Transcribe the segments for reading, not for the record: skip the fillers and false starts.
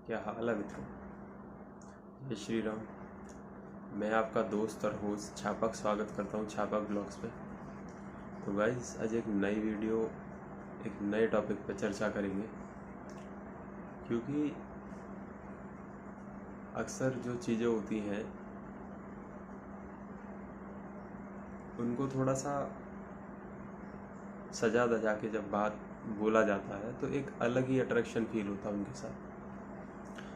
क्या हाल है मित्रों। जय श्री राम। मैं आपका दोस्त और होस्ट छापक स्वागत करता हूँ छापक ब्लॉग्स पे। तो गाइस आज एक नई वीडियो एक नए टॉपिक पे चर्चा करेंगे, क्योंकि अक्सर जो चीज़ें होती हैं उनको थोड़ा सा सजा धजा के जब बात बोला जाता है तो एक अलग ही अट्रैक्शन फील होता है उनके साथ।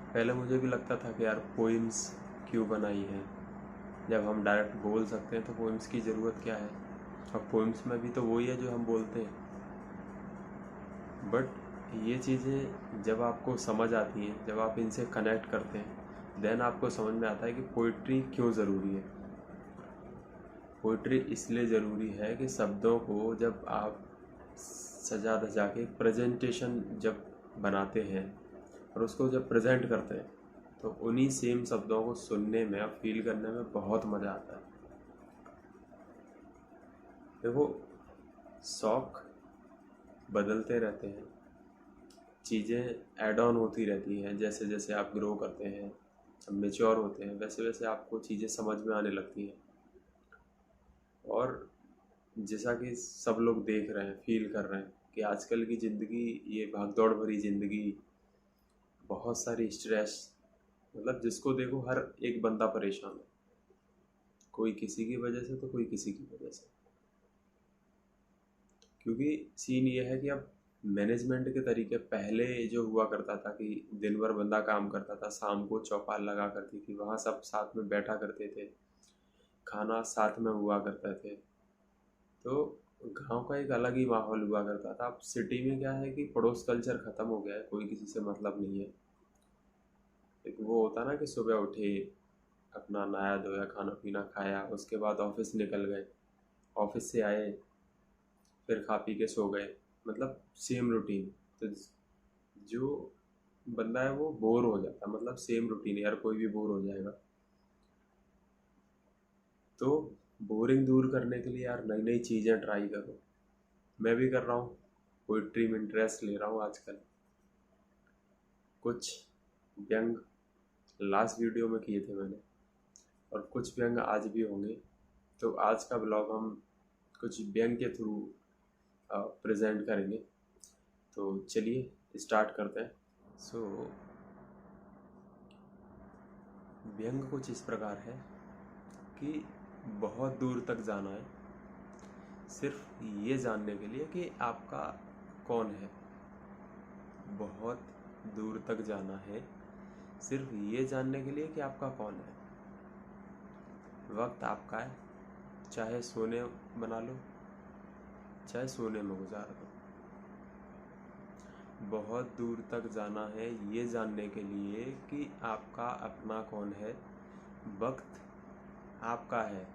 पहले मुझे भी लगता था कि यार पोइम्स क्यों बनाई है, जब हम डायरेक्ट बोल सकते हैं तो पोइम्स की ज़रूरत क्या है। अब पोइम्स में भी तो वही है जो हम बोलते हैं। बट ये चीज़ें जब आपको समझ आती हैं, जब आप इनसे कनेक्ट करते हैं, देन आपको समझ में आता है कि पोइट्री क्यों ज़रूरी है। पोइट्री इसलिए ज़रूरी है कि शब्दों को जब आप सजा धजा के प्रेजेंटेशन जब बनाते हैं और उसको जब प्रेजेंट करते हैं तो उन्हीं सेम शब्दों को सुनने में और फील करने में बहुत मज़ा आता है। देखो, शौक बदलते रहते हैं, चीज़ें ऐड ऑन होती रहती हैं। जैसे जैसे आप ग्रो करते हैं, मेच्योर होते हैं, वैसे वैसे आपको चीज़ें समझ में आने लगती हैं। और जैसा कि सब लोग देख रहे हैं, फील कर रहे हैं कि आजकल की ज़िंदगी, ये भागदौड़ भरी ज़िंदगी, बहुत सारी स्ट्रेस, मतलब जिसको देखो हर एक बंदा परेशान है, कोई किसी की वजह से तो कोई किसी की वजह से। क्योंकि सीन ये है कि अब मैनेजमेंट के तरीके पहले जो हुआ करता था कि दिन भर बंदा काम करता था, शाम को चौपाल लगा करती थी, वहाँ सब साथ में बैठा करते थे, खाना साथ में हुआ करते थे, तो गांव का एक अलग ही माहौल हुआ करता था। अब सिटी में क्या है कि पड़ोस कल्चर ख़त्म हो गया है, कोई किसी से मतलब नहीं है। एक वो होता ना कि सुबह उठे, अपना नहाया धोया, खाना पीना खाया, उसके बाद ऑफिस निकल गए, ऑफिस से आए, फिर खा पी के सो गए, मतलब सेम रूटीन। तो जो बंदा है वो बोर हो जाता है, मतलब सेम रूटीन, यार कोई भी बोर हो जाएगा। तो बोरिंग दूर करने के लिए यार नई नई चीज़ें ट्राई करो। मैं भी कर रहा हूँ, पोइट्री में इंटरेस्ट ले रहा हूँ आजकल। कुछ व्यंग लास्ट वीडियो में किए थे मैंने, और कुछ व्यंग आज भी होंगे। तो आज का ब्लॉग हम कुछ व्यंग के थ्रू प्रेजेंट करेंगे। तो चलिए स्टार्ट करते हैं। सो व्यंग कुछ इस प्रकार है कि बहुत दूर तक जाना है, सिर्फ ये जानने के लिए कि आपका कौन है। बहुत दूर तक जाना है सिर्फ ये जानने के लिए कि आपका कौन है। वक्त आपका है, चाहे सोने बना लो, चाहे सोने में गुजार दो। बहुत दूर तक जाना है ये जानने के लिए कि आपका अपना कौन है। वक्त आपका है,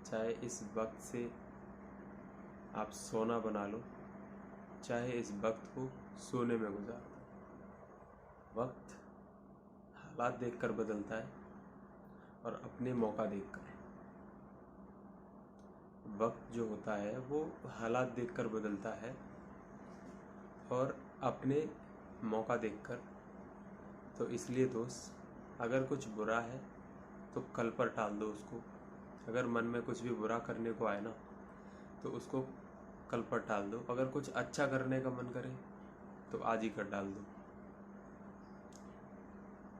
चाहे इस वक्त से आप सोना बना लो, चाहे इस वक्त को सोने में गुजार दो। वक्त हालात देखकर बदलता है और अपने मौका देखकर। वक्त जो होता है वो हालात देखकर बदलता है और अपने मौका देखकर। तो इसलिए दोस्त, अगर कुछ बुरा है तो कल पर टाल दो उसको। अगर मन में कुछ भी बुरा करने को आए ना तो उसको कल पर टाल दो। अगर कुछ अच्छा करने का मन करे तो आज ही कर डाल दो।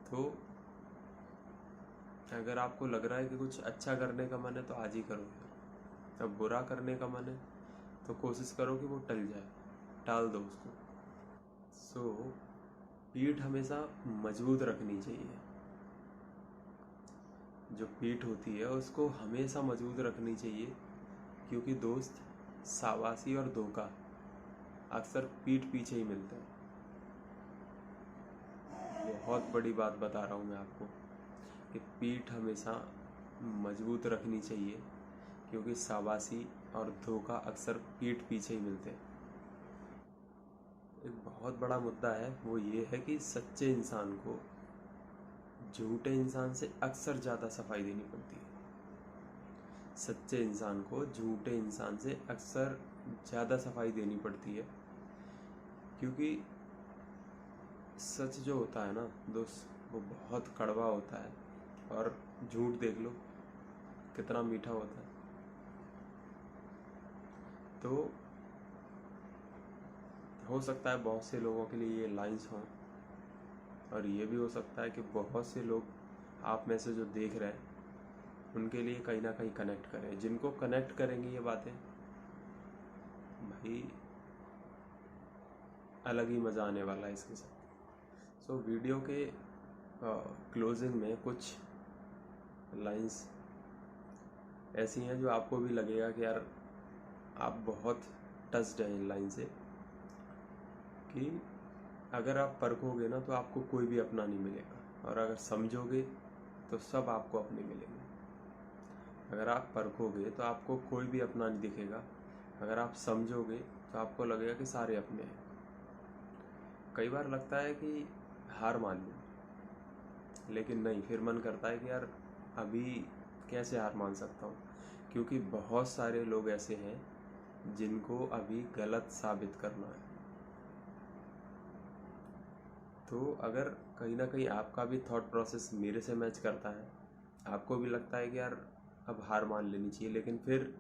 तो अगर आपको लग रहा है कि कुछ अच्छा करने का मन है तो आज ही करो। अब बुरा करने का मन है तो कोशिश करो कि वो टल जाए, टाल दो उसको। सो पीठ हमेशा मजबूत रखनी चाहिए। जो पीठ होती है उसको हमेशा मजबूत रखनी चाहिए, क्योंकि दोस्त शाबाशी और धोखा अक्सर पीठ पीछे ही मिलता है। बहुत बड़ी बात बता रहा हूँ मैं आपको कि पीठ हमेशा मजबूत रखनी चाहिए, क्योंकि शाबाशी और धोखा अक्सर पीठ पीछे ही मिलते हैं। एक बहुत बड़ा मुद्दा है, वो ये है कि सच्चे इंसान को झूठे इंसान से अक्सर ज़्यादा सफाई देनी पड़ती है। सच्चे इंसान को झूठे इंसान से अक्सर ज़्यादा सफाई देनी पड़ती है, क्योंकि सच जो होता है ना दोस्त, वो बहुत कड़वा होता है, और झूठ देख लो कितना मीठा होता है। तो हो सकता है बहुत से लोगों के लिए ये लाइंस हों, और ये भी हो सकता है कि बहुत से लोग आप में से जो देख रहे हैं उनके लिए कहीं ना कहीं कनेक्ट करें। जिनको कनेक्ट करेंगी ये बातें, भाई अलग ही मज़ा आने वाला है इसके साथ। सो वीडियो के क्लोजिंग में कुछ लाइंस ऐसी हैं जो आपको भी लगेगा कि यार आप बहुत टच्ड हैं इन लाइन से, कि अगर आप परखोगे ना तो आपको कोई भी अपना नहीं मिलेगा, और अगर समझोगे तो सब आपको अपने मिलेंगे। अगर आप परखोगे तो आपको कोई भी अपना नहीं दिखेगा, अगर आप समझोगे तो आपको लगेगा कि सारे अपने हैं। कई बार लगता है कि हार मान लूं, लेकिन नहीं, फिर मन करता है कि यार अभी कैसे हार मान सकता हूँ, क्योंकि बहुत सारे लोग ऐसे हैं जिनको अभी गलत साबित करना है। तो अगर कहीं ना कहीं आपका भी थॉट प्रोसेस मेरे से मैच करता है, आपको भी लगता है कि यार अब हार मान लेनी चाहिए, लेकिन फिर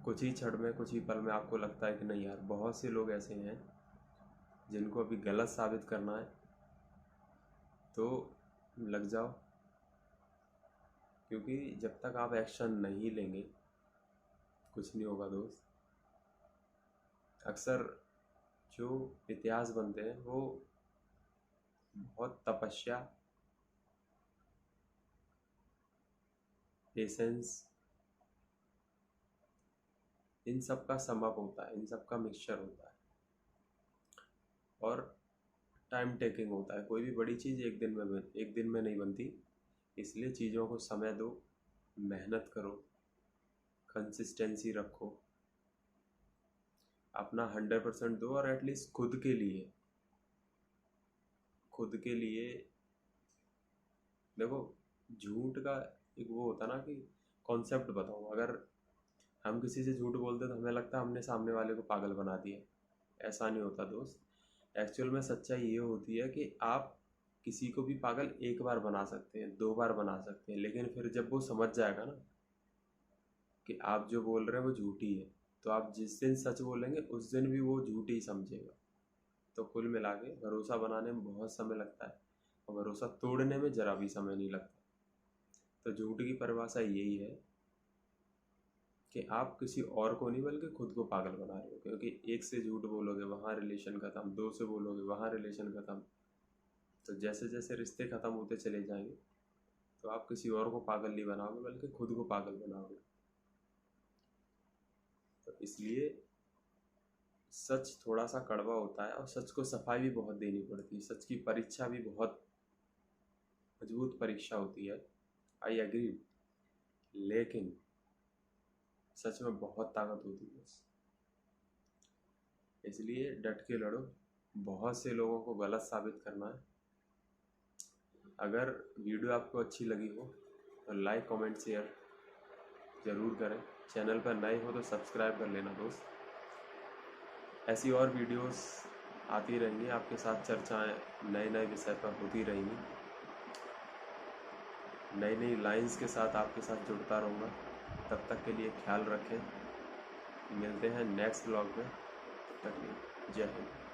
कुछ ही क्षण में, कुछ ही पल में आपको लगता है कि नहीं यार, बहुत से लोग ऐसे हैं जिनको अभी गलत साबित करना है, तो लग जाओ, क्योंकि जब तक आप एक्शन नहीं लेंगे कुछ नहीं होगा दोस्त। अक्सर जो इतिहास बनते हैं वो बहुत तपस्या, पेशेंस, इन सब का समअप होता है, इन सब का मिक्सचर होता है, और टाइम टेकिंग होता है। कोई भी बड़ी चीज़ एक दिन में नहीं बनती, इसलिए चीज़ों को समय दो, मेहनत करो, कंसिस्टेंसी रखो, अपना 100% दो, और एटलीस्ट खुद के लिए देखो। झूठ का एक वो होता ना कि कॉन्सेप्ट बताऊँ, अगर हम किसी से झूठ बोलते तो हमें लगता है हमने सामने वाले को पागल बना दिया। ऐसा नहीं होता दोस्त। एक्चुअल में सच्चाई ये होती है कि आप किसी को भी पागल एक बार बना सकते हैं, 2 बार बना सकते हैं, लेकिन फिर जब वो समझ जाएगा ना कि आप जो बोल रहे हैं वो झूठी है, तो आप जिस दिन सच बोलेंगे उस दिन भी वो झूठी ही समझेगा। तो कुल मिला के भरोसा बनाने में बहुत समय लगता है, और भरोसा तोड़ने में ज़रा भी समय नहीं लगता। तो झूठ की परिभाषा यही है कि आप किसी और को नहीं बल्कि खुद को पागल बना रहे हो, क्योंकि एक से झूठ बोलोगे वहाँ रिलेशन ख़त्म, 2 से बोलोगे वहाँ रिलेशन ख़त्म। तो जैसे जैसे रिश्ते ख़त्म होते चले जाएंगे तो आप किसी और को पागल नहीं बनाओगे बल्कि खुद को पागल बनाओगे। तो इसलिए सच थोड़ा सा कड़वा होता है, और सच को सफाई भी बहुत देनी पड़ती है। सच की परीक्षा भी बहुत मजबूत परीक्षा होती है, आई एग्री, लेकिन सच में बहुत ताकत होती है। इसलिए डट के लड़ो, बहुत से लोगों को गलत साबित करना है। अगर वीडियो आपको अच्छी लगी हो तो लाइक, कमेंट, शेयर ज़रूर करें। चैनल पर नए हो तो सब्सक्राइब कर लेना दोस्त। ऐसी और वीडियोस आती रहेंगी, आपके साथ चर्चाएं नए नए विषय पर होती रहेंगी। नई नई लाइंस के साथ आपके साथ जुड़ता रहूँगा। तब तक के लिए ख्याल रखें, मिलते हैं नेक्स्ट ब्लॉग में। तब तक के लिए जय हिंद।